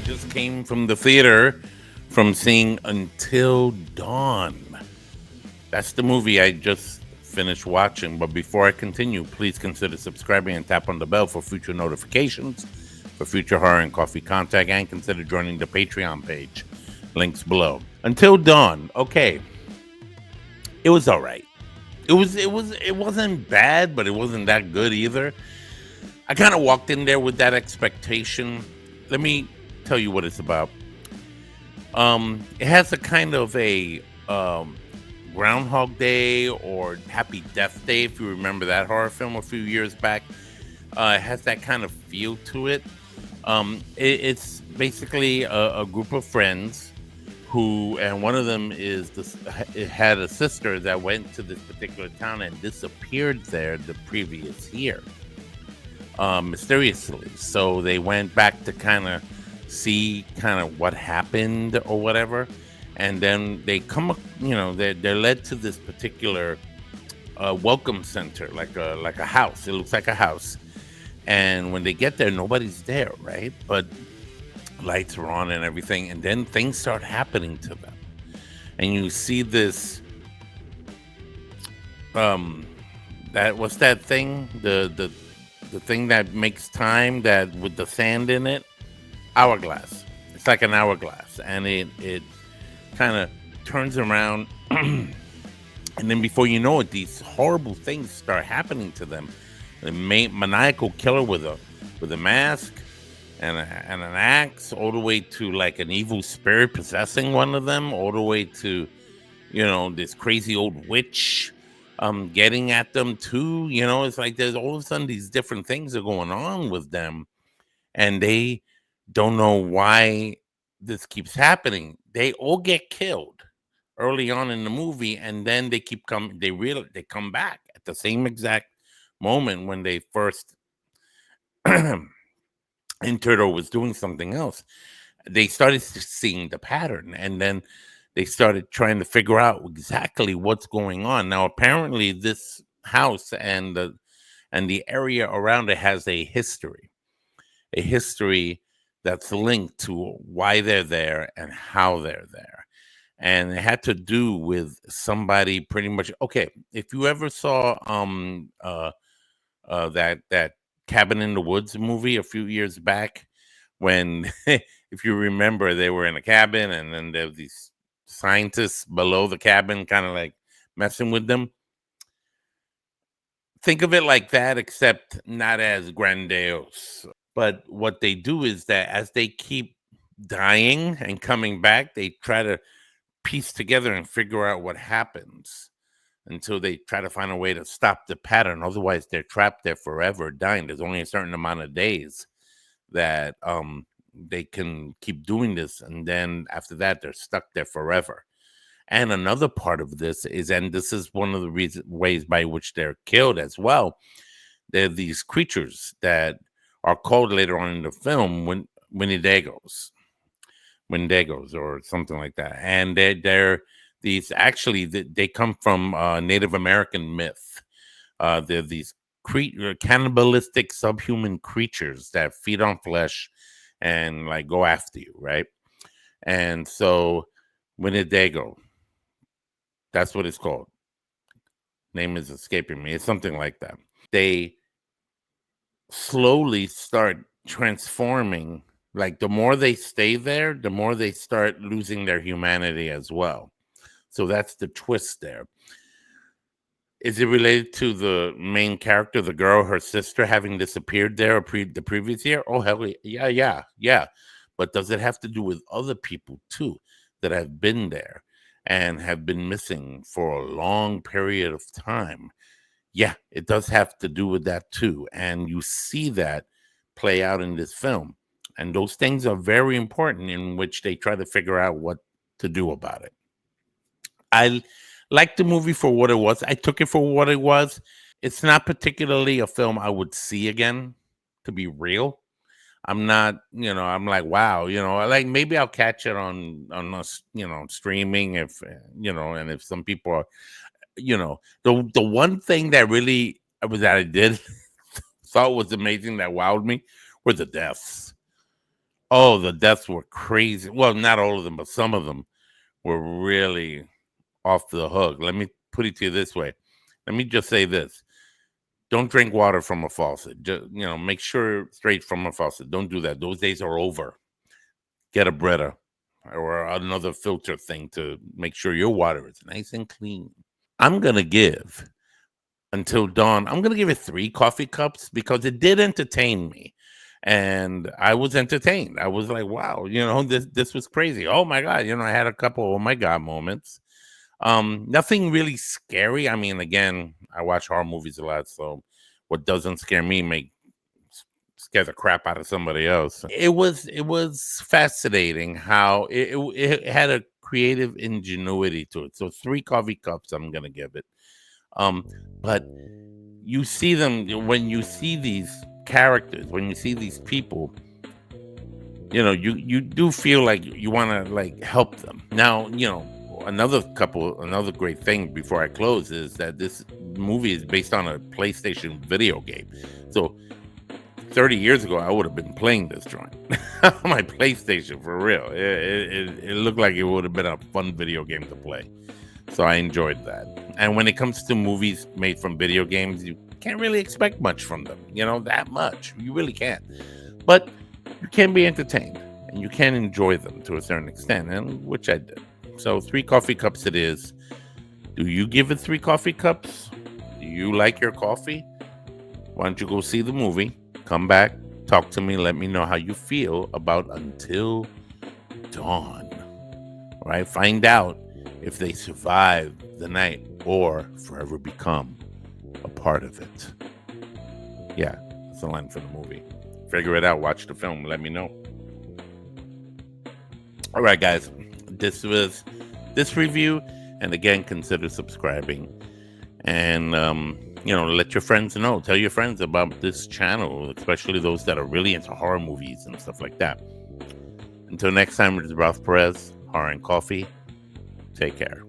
Just came from the theater from seeing Until Dawn. That's the movie I just finished watching. But before I continue, please consider subscribing and tap on the bell for future notifications for future horror and coffee contact, and consider joining the Patreon page. Links below. Until Dawn. Okay, it was all right. It wasn't bad, but it wasn't that good either. I kind of walked in there with that expectation. Let me tell you what it's about. It has a kind of a Groundhog Day or Happy Death Day, if you remember that horror film a few years back. It has that kind of feel to it. It's basically a group of friends who, and one of them is this, it had a sister that went to this particular town and disappeared there the previous year, mysteriously. So they went back to kind of see kind of what happened or whatever, and then they come, they're led to this particular welcome center, like a house. It looks like a house, and when they get there, nobody's there, right? But lights are on and everything, and then things start happening to them, and you see this that what's that thing, the thing that makes time, that with the sand in it, hourglass. It's like an hourglass, and it kind of turns around, and then before you know it, these horrible things start happening to them. The maniacal killer with a mask and an axe, all the way to like an evil spirit possessing one of them, all the way to this crazy old witch getting at them too. It's like there's all of a sudden these different things are going on with them, and they don't know why this keeps happening. They all get killed early on in the movie, and then they keep coming. They come back at the same exact moment when they first entered or was doing something else. They started seeing the pattern, and then they started trying to figure out exactly what's going on. Now, apparently, this house and the area around it has a history that's linked to why they're there and how they're there. And it had to do with somebody pretty much. Okay, if you ever saw that Cabin in the Woods movie a few years back, when if you remember, they were in a cabin, and then there were these scientists below the cabin kind of like messing with them. Think of it like that, except not as grandiose. But what they do is that as they keep dying and coming back, they try to piece together and figure out what happens until they try to find a way to stop the pattern. Otherwise, they're trapped there forever, dying. There's only a certain amount of days that they can keep doing this, and then after that, they're stuck there forever. And another part of this is, and this is one of the ways by which they're killed as well. There are these creatures that are called later on in the film Wendigos, or something like that, and they're these, actually they come from Native American myth. They're these cannibalistic subhuman creatures that feed on flesh and like go after you, right? And so Wendigo, that's what it's called. Name is escaping me. It's something like that. They slowly start transforming. Like the more they stay there, the more they start losing their humanity as well. So that's the twist there. Is it related to the main character, the girl, her sister, having disappeared there the previous year? Oh, hell yeah. But does it have to do with other people too that have been there and have been missing for a long period of time? Yeah, it does have to do with that too. And you see that play out in this film. And those things are very important, in which they try to figure out what to do about it. I liked the movie for what it was. I took it for what it was. It's not particularly a film I would see again, to be real. I'm not, I'm like, wow, like maybe I'll catch it on us, streaming, if and if some people are, the one thing that really that I did thought was amazing that wowed me were the deaths. Oh, the deaths were crazy. Well, not all of them, but some of them were really off the hook. Let me put it to you this way. Let me just say this. Don't drink water from a faucet. Just, make sure straight from a faucet. Don't do that. Those days are over. Get a Brita or another filter thing to make sure your water is nice and clean. I'm going to give Until Dawn, I'm going to give it 3 coffee cups because it did entertain me. And I was entertained. I was like, wow, this was crazy. Oh my God. I had a couple oh my God moments. Nothing really scary. I mean, again, I watch horror movies a lot, so what doesn't scare me may scare the crap out of somebody else. It was fascinating how it had a creative ingenuity to it. So 3 coffee cups I'm gonna give it. But you see them when you see these characters, when you see these people, you do feel like you want to like help them. Now, another great thing before I close is that this movie is based on a PlayStation video game. So 30 years ago, I would have been playing this joint on my PlayStation for real. It looked like it would have been a fun video game to play. So I enjoyed that. And when it comes to movies made from video games, you can't really expect much from them, that much. You really can't. But you can be entertained and you can enjoy them to a certain extent, and which I did. So 3 coffee cups it is. Do you give it 3 coffee cups? Do you like your coffee? Why don't you go see the movie? Come back, talk to me, let me know how you feel about Until Dawn. All right, find out if they survive the night or forever become a part of it. Yeah, that's the line for the movie. Figure it out, watch the film, let me know. All right, guys, this was this review, and again, consider subscribing, and let your friends know. Tell your friends about this channel, especially those that are really into horror movies and stuff like that. Until next time, it is Ralph Perez, Horror and Coffee. Take care.